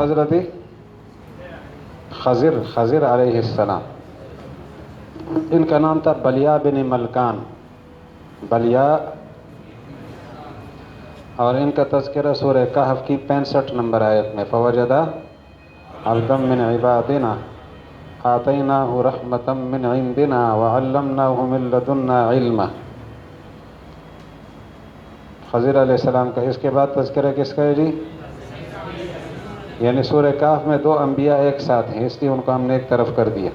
حضرت خضر علیہ السلام، ان کا نام تھا بلیا بن ملکان، بلیا، اور ان کا تذکرہ سورہ کہف کی 65 نمبر آیت میں، فوجدا عبدا من عبادنا آتیناہ رحمتا من عندنا وعلمناہ من لدنا علما۔ خضر علیہ السلام کا۔ اس کے بعد تذکرہ کس کا ہے جی؟ یعنی سورہ کہف میں 2 انبیاء ایک ساتھ ہیں، اس لیے ان کو ہم نے ایک طرف کر دیا۔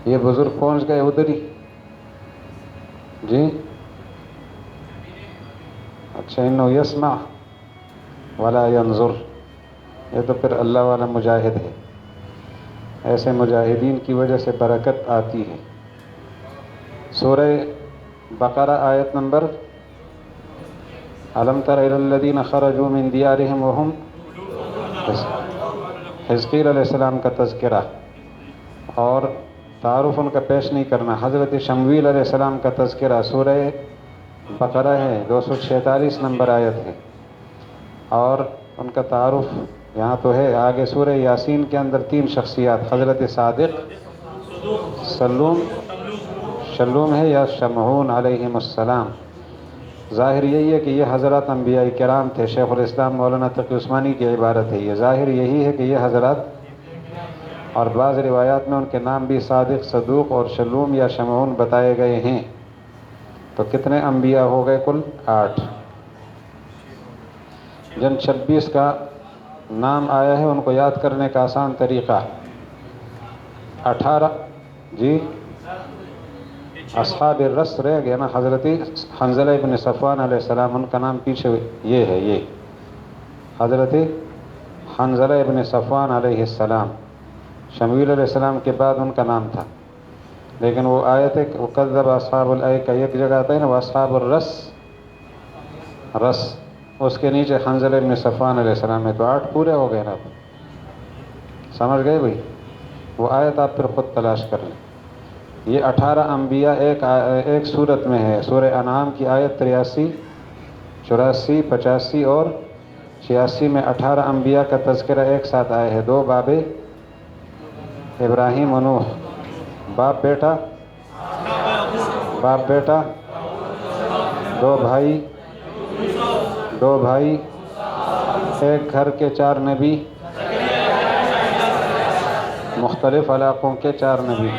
یہ بزرگ پہنچ گئے ادھر ہی جی۔ اچھا، انہو یسمع ولا ینظر، یہ تو پھر اللہ والا مجاہد ہے، ایسے مجاہدین کی وجہ سے برکت آتی ہے۔ سورہ بقرہ آیت نمبر، الم تر الی الذین خرجوا من دیارہم وہم، حزقیل علیہ السلام کا تذکرہ، اور تعارف ان کا پیش نہیں کرنا۔ حضرت شمویل علیہ السلام کا تذکرہ سورہ بقرہ ہے، 246 نمبر آیت ہے، اور ان کا تعارف یہاں تو ہے۔ آگے سورہ یاسین کے اندر 3 شخصیات، حضرت صادق، شلوم ہے یا شمعون علیہم السلام۔ ظاہر یہی ہے کہ یہ حضرات انبیاء کرام تھے، شیخ الاسلام مولانا تقی عثمانی کی عبارت ہے یہ، ظاہر یہی ہے کہ یہ حضرات، اور بعض روایات میں ان کے نام بھی صادق، صدوق اور شلوم یا شمعون بتائے گئے ہیں۔ تو کتنے انبیاء ہو گئے کل؟ 8۔ جن 26 کا نام آیا ہے ان کو یاد کرنے کا آسان طریقہ، 18 جی اصحاب الرس رہ گیا نا، حضرت حنظلہ ابن صفوان علیہ السلام، ان کا نام پیچھے یہ ہے، یہ حضرت حنظلہ ابن صفوان علیہ السلام، شمویل علیہ السلام کے بعد ان کا نام تھا، لیکن وہ آیت ہے کہ وَكَذَّبَ أَصْحَابُ الْأَيْكَةِ، ایک جگہ آتا ہے نا وَأَصْحَابُ رس، اس کے نیچے حنظلہ ابن صفوان علیہ السلام ہے، تو 8 پورے ہو گئے نا۔ سمجھ گئے بھائی؟ وہ آیت آپ پھر خود تلاش کر لیں۔ یہ 18 انبیاء ایک صورت میں ہے۔ سورہ انعام کی آیت 83، 84، 85 اور 86 میں 18 انبیاء کا تذکرہ ایک ساتھ آئے ہیں۔ 2 باب ابراہیم و نوح، باپ بیٹا، 2 بھائی، 2 بھائی، ایک گھر کے 4 نبی، مختلف علاقوں کے 4 نبی،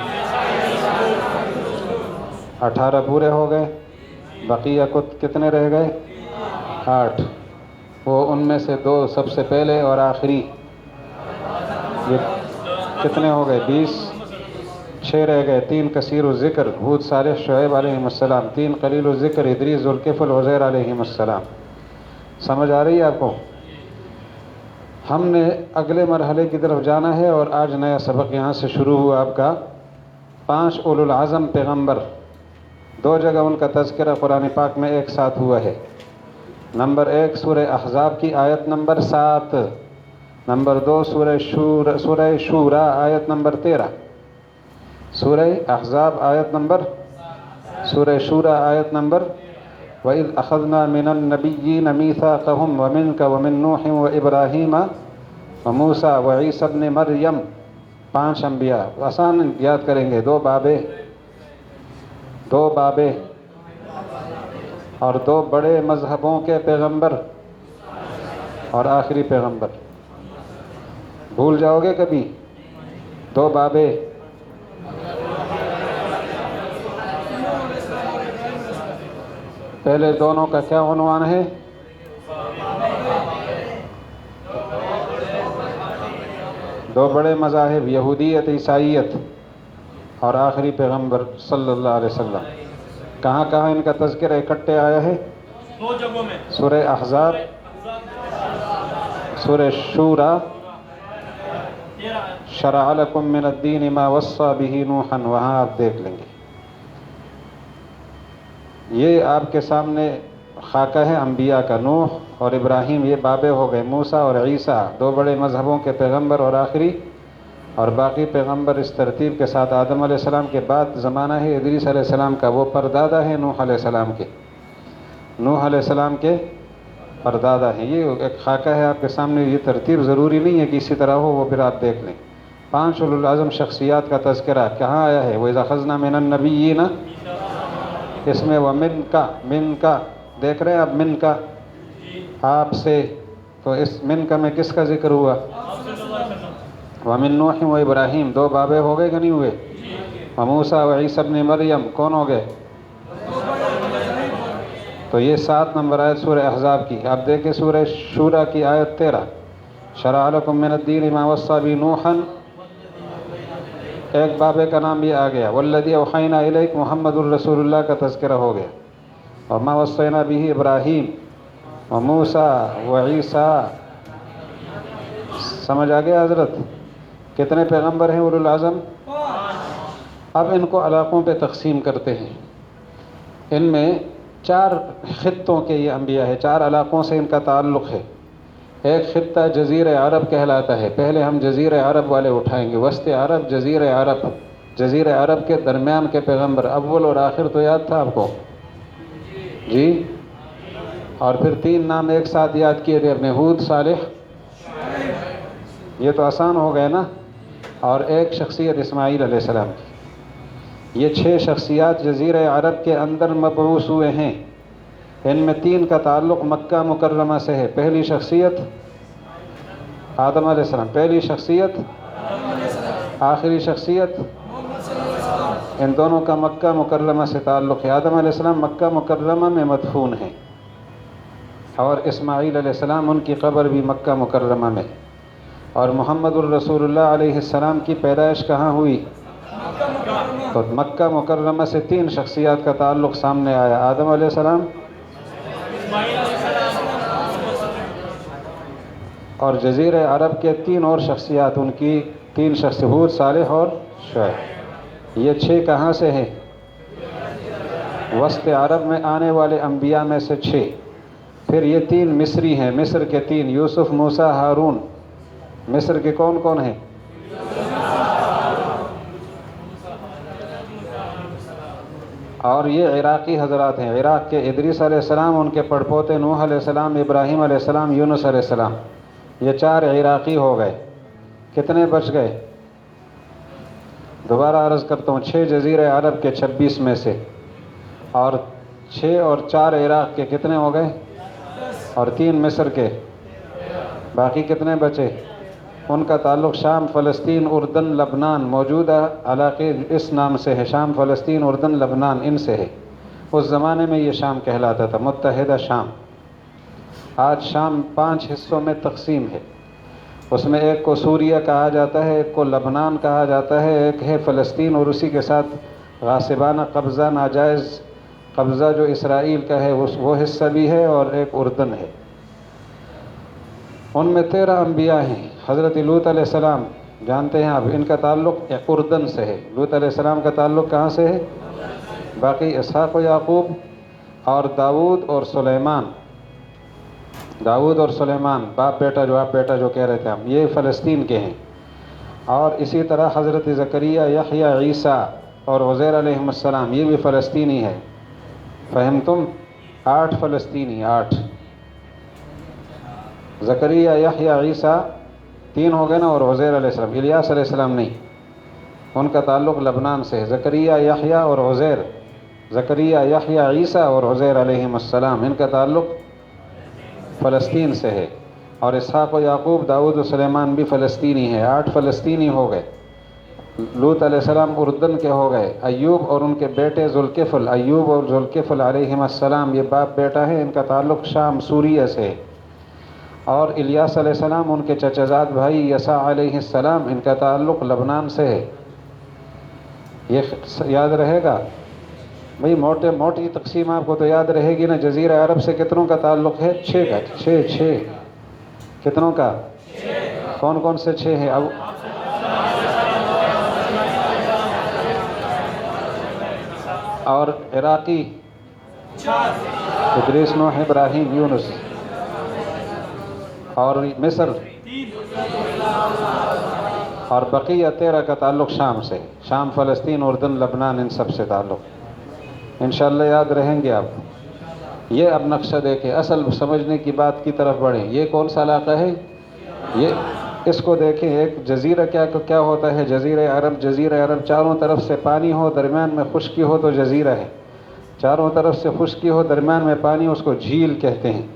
18 پورے ہو گئے، بقیہ کتنے رہ گئے؟ 8۔ وہ ان میں سے 2 سب سے پہلے اور آخری، یہ کتنے ہو گئے؟ 20۔ 6 رہ گئے، 3 کثیر الذکر، ہود، صالح، شعیب علیہم السلام، 3 قلیل الذکر، ادریس، ذوالکفل، عزیر علیہم السلام۔ سمجھ آ رہی ہے آپ کو؟ ہم نے اگلے مرحلے کی طرف جانا ہے، اور آج نیا سبق یہاں سے شروع ہوا آپ کا۔ 5 اولو العزم پیغمبر، 2 جگہ ان کا تذکرہ قرآن پاک میں ایک ساتھ ہوا ہے۔ نمبر 1 سورہ احزاب کی آیت نمبر 7، نمبر 2 سورہ شورا آیت نمبر 13، سورہ احزاب آیت نمبر، سورہ شورا آیت نمبر، وَإِذْ أَخَذْنَا مِنَ النَّبِيِّينَ مِيثَاقَهُمْ وَمِنْكَ وَمِن نُوحٍ وَإِبْرَاهِيمَ وَمُوسَىٰ وَعِيسَىٰ ابْنِ مَرْيَمَ۔ 5 انبیاء، آسان یاد کریں گے، 2 بابے اور 2 بڑے مذہبوں کے پیغمبر اور آخری پیغمبر۔ بھول جاؤ گے کبھی؟ 2 بابے، پہلے دونوں کا کیا عنوان ہے؟ دو بڑے مذاہب، یہودیت، عیسائیت، اور آخری پیغمبر صلی اللہ علیہ وسلم۔ کہاں کہاں ان کا تذکرہ اکٹھے آیا ہے؟ 2 جگہوں میں، سورہ احزاب، سورہ شورا، شرع لکم من الدین ما وصى به نوحا، وہاں آپ دیکھ لیں گے۔ یہ آپ کے سامنے خاکہ ہے انبیاء کا، نوح اور ابراہیم یہ بابے ہو گئے، موسیٰ اور عیسیٰ 2 بڑے مذہبوں کے پیغمبر اور آخری، اور باقی پیغمبر اس ترتیب کے ساتھ آدم علیہ السلام کے بعد زمانہ ہے ادریس علیہ السلام کا، وہ پردادا ہے نوح علیہ السلام کے، نوح علیہ السلام کے پردادا ہیں. یہ ایک خاکہ ہے آپ کے سامنے. یہ ترتیب ضروری نہیں ہے کہ اسی طرح ہو, وہ پھر آپ دیکھ لیں. 5 اولو العزم شخصیات کا تذکرہ کہاں آیا ہے؟ وَإِذَا أَخَذْنَا مِنَ النَّبِيِّينَ, اس میں وَمِن کا دیکھ رہے ہیں آپ, من کا آپ سے, تو اس من کا میں کس کا ذکر ہوا؟ وَمِن نُوحٍ وَإِبْرَاهِيمَ, 2 بابے ہو گئے کہ نہیں ہوئے؟ وَمُوسَىٰ وَعِيسَىٰ ابْنِ مریم, کون ہو گئے؟ تو یہ 7 نمبر آیت سورہ احزاب کی. آپ دیکھیں سورہ شورى کی آیت 13, شرع لکم من الدین ما وصى به نوحا, ایک بابے کا نام بھی آ گیا. والذی اوحینا الیک, محمد الرسول اللہ کا تذکرہ ہو گیا. وما وصینا به ابراہیم وموسیٰ وعیسیٰ. سمجھ آ گیا حضرت؟ کتنے پیغمبر ہیں اولو العزم؟ اب ان کو علاقوں پہ تقسیم کرتے ہیں. ان میں 4 خطوں کے یہ انبیاء ہے, 4 علاقوں سے ان کا تعلق ہے. ایک خطہ جزیرہ عرب کہلاتا ہے. پہلے ہم جزیرہ عرب والے اٹھائیں گے. وسط عرب, جزیرہ عرب, جزیرہ عرب کے درمیان کے پیغمبر. اول اور آخر تو یاد تھا آپ کو جی؟ اور پھر 3 نام ایک ساتھ یاد کیے تھے اپنے, ہود, صالح, یہ تو آسان ہو گئے نا. اور ایک شخصیت اسماعیل علیہ السلام کی. یہ 6 شخصیات جزیرہ عرب کے اندر مبعوث ہوئے ہیں. ان میں 3 کا تعلق مکہ مکرمہ سے ہے. پہلی شخصیت آدم علیہ السلام, پہلی شخصیت, آخری شخصیت, ان دونوں کا مکہ مکرمہ سے تعلق ہے. آدم علیہ السلام مکہ مکرمہ میں مدفون ہیں, اور اسماعیل علیہ السلام ان کی قبر بھی مکہ مکرمہ میں. اور محمد الرسول اللہ علیہ السلام کی پیدائش کہاں ہوئی؟ تو مکہ مکرمہ سے 3 شخصیات کا تعلق سامنے آیا, آدم علیہ السلام اور جزیرہ عرب کے 3 اور شخصیات, ان کی 3 شخصیات, ہود, صالح اور شعیب. یہ 6 کہاں سے ہیں؟ وسط عرب میں آنے والے انبیاء میں سے 6. پھر یہ 3 مصری ہیں, مصر کے 3, یوسف, موسیٰ, ہارون. مصر کے کون کون ہیں؟ اور یہ عراقی حضرات ہیں. عراق کے ادریس علیہ السلام, ان کے پڑپوتے نوح علیہ السلام, ابراہیم علیہ السلام, یونس علیہ السلام. یہ 4 عراقی ہو گئے. کتنے بچ گئے؟ دوبارہ عرض کرتا ہوں, 6 جزیرہ عرب کے 26 میں سے, اور 6 اور 4 عراق کے کتنے ہو گئے؟ اور 3 مصر کے. باقی کتنے بچے؟ ان کا تعلق شام, فلسطین, اردن, لبنان, موجودہ علاقے اس نام سے ہے, شام, فلسطین, اردن, لبنان, ان سے ہے. اس زمانے میں یہ شام کہلاتا تھا, متحدہ شام. آج شام 5 حصوں میں تقسیم ہے. اس میں ایک کو سوریہ کہا جاتا ہے, ایک کو لبنان کہا جاتا ہے, ایک ہے فلسطین, اور اسی کے ساتھ غاصبانہ قبضہ, ناجائز قبضہ جو اسرائیل کا ہے وہ حصہ بھی ہے, اور ایک اردن ہے. ان میں 13 انبیاء ہیں. حضرت لوط علیہ السلام جانتے ہیں آپ, ان کا تعلق اردن سے ہے. لوط علیہ السلام کا تعلق کہاں سے ہے؟ باقی اسحاق و یعقوب اور داؤد اور سلیمان. داؤد اور سلیمان, باپ بیٹا, جو آپ بیٹا جو کہہ رہے تھے ہم, یہ فلسطین کے ہیں. اور اسی طرح حضرت زکریا, یحییٰ, عیسیٰ اور عزیر علیہ السلام, یہ بھی فلسطینی ہے. فہمتم؟ 8 فلسطینی, 8. زکریا, یحییٰ, عیسیٰ 3 ہو گئے نا, اور عزیر علیہ السلام. الیاس علیہ السلام نہیں, ان کا تعلق لبنان سے ہے. زکریا, یحییٰ اور عزیر, زکریا, یحییٰ, عیسیٰ اور عزیر علیہ السلام, ان کا تعلق فلسطین سے ہے. اور اسحاق و یعقوب, داؤد و سلیمان بھی فلسطینی ہیں. 8 فلسطینی ہو گئے. لوط علیہ السلام اردن کے ہو گئے. ایوب اور ان کے بیٹے ذوالکفل, ایوب اور ذوالکفل علیہ السلام, یہ باپ بیٹا ہے, ان کا تعلق شام, سوریہ سے ہے. اور الیاس علیہ السلام, ان کے چچزاد بھائی یسع علیہ السلام, ان کا تعلق لبنان سے ہے. یہ یاد رہے گا بھئی, موٹی تقسیم آپ کو تو یاد رہے گی نا. جزیرہ عرب سے کتنوں کا تعلق ہے؟ 6 کا. 6 کتنوں کا؟ کون کون سے 6 ہیں؟ اب اور عراقی ادریس, نوح, ابراہیم, یونس. اور مصر اور بقیہ 13 کا تعلق شام سے, شام, فلسطین, اردن, لبنان, ان سب سے تعلق. انشاءاللہ یاد رہیں گے آپ. یہ اب نقشہ دیکھیں، اصل سمجھنے کی بات کی طرف بڑھیں. یہ کون سا علاقہ ہے؟ یہ اس کو دیکھیں. ایک جزیرہ کیا ہوتا ہے؟ جزیرہ عرب. جزیرہ عرب چاروں طرف سے پانی ہو، درمیان میں خشکی ہو تو جزیرہ ہے. چاروں طرف سے خشکی ہو، درمیان میں پانی، اس کو جھیل کہتے ہیں.